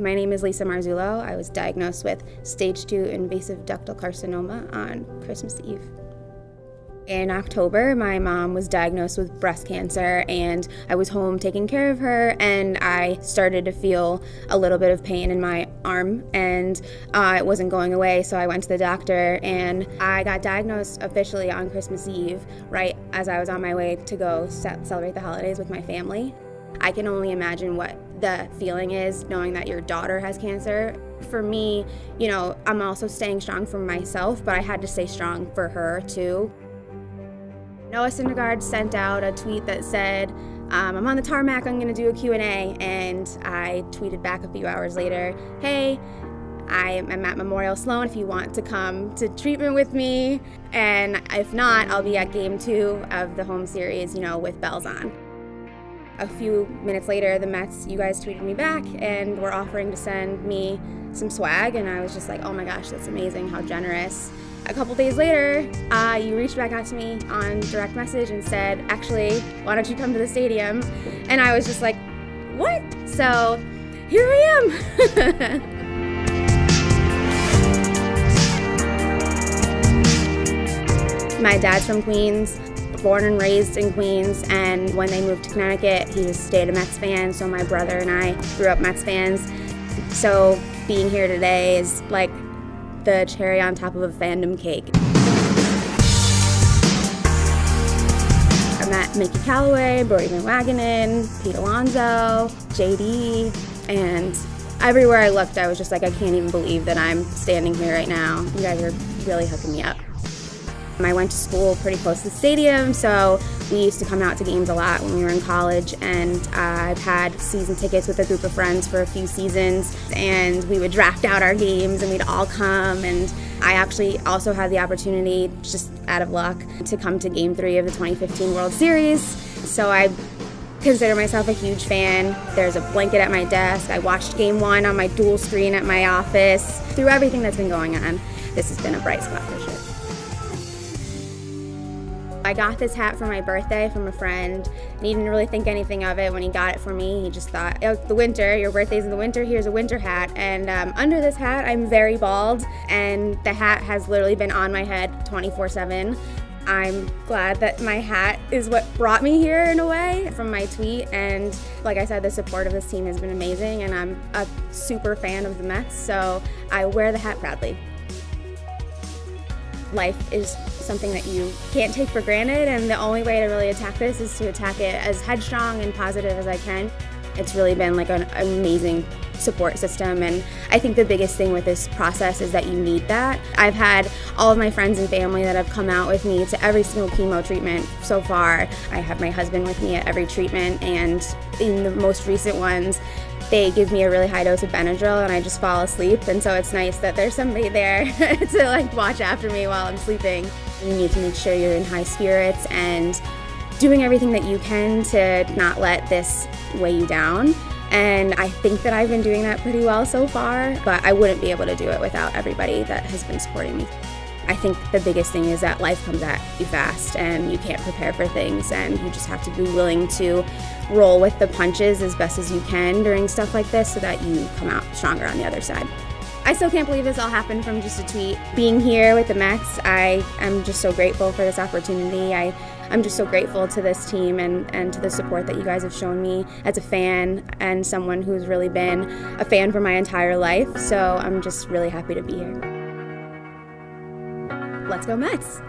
My name is Lisa Marzullo. I was diagnosed with stage 2 invasive ductal carcinoma on Christmas Eve. In October, my mom was diagnosed with breast cancer, and I was home taking care of her, and I started to feel a little bit of pain in my arm, and it wasn't going away, so I went to the doctor, and I got diagnosed officially on Christmas Eve, right as I was on my way to go celebrate the holidays with my family. I can only imagine what the feeling is knowing that your daughter has cancer. For me, I'm also staying strong for myself, but I had to stay strong for her too. Noah Syndergaard sent out a tweet that said, I'm on the tarmac, I'm gonna do a Q&A, and I tweeted back a few hours later, hey, I'm at Memorial Sloan if you want to come to treatment with me, and if not, I'll be at game 2 of the home series, with bells on. A few minutes later, the Mets, you guys tweeted me back and were offering to send me some swag, and I was just like, oh my gosh, that's amazing, how generous. A couple days later, you reached back out to me on direct message and said, actually, why don't you come to the stadium? And I was just like, what? So here I am. My dad's from Queens, born and raised in Queens, and when they moved to Connecticut, he stayed a Mets fan, so my brother and I grew up Mets fans. So being here today is like the cherry on top of a fandom cake. I met Mickey Callaway, Brody McWagonin, Pete Alonso, JD, and everywhere I looked, I was just like, I can't even believe that I'm standing here right now. You guys are really hooking me up. I went to school pretty close to the stadium, so we used to come out to games a lot when we were in college, and I've had season tickets with a group of friends for a few seasons, and we would draft out our games and we'd all come, and I actually also had the opportunity, just out of luck, to come to game 3 of the 2015 World Series, so I consider myself a huge fan. There's a blanket at my desk. I watched game 1 on my dual screen at my office. Through everything that's been going on, this has been a bright spot for sure. I got this hat for my birthday from a friend, and he didn't really think anything of it when he got it for me. He just thought, oh, it's the winter, your birthday's in the winter, here's a winter hat. And under this hat, I'm very bald, and the hat has literally been on my head 24/7. I'm glad that my hat is what brought me here in a way from my tweet, and like I said, the support of this team has been amazing, and I'm a super fan of the Mets, so I wear the hat proudly. Life is something that you can't take for granted, and the only way to really attack this is to attack it as headstrong and positive as I can. It's really been like an amazing support system, and I think the biggest thing with this process is that you need that. I've had all of my friends and family that have come out with me to every single chemo treatment so far. I have my husband with me at every treatment, and in the most recent ones, they give me a really high dose of Benadryl and I just fall asleep, and so it's nice that there's somebody there to watch after me while I'm sleeping. You need to make sure you're in high spirits and doing everything that you can to not let this weigh you down. And I think that I've been doing that pretty well so far, but I wouldn't be able to do it without everybody that has been supporting me. I think the biggest thing is that life comes at you fast and you can't prepare for things, and you just have to be willing to roll with the punches as best as you can during stuff like this so that you come out stronger on the other side. I still can't believe this all happened from just a tweet. Being here with the Mets, I am just so grateful for this opportunity. I'm just so grateful to this team and to the support that you guys have shown me as a fan and someone who's really been a fan for my entire life. So I'm just really happy to be here. Let's go Mets!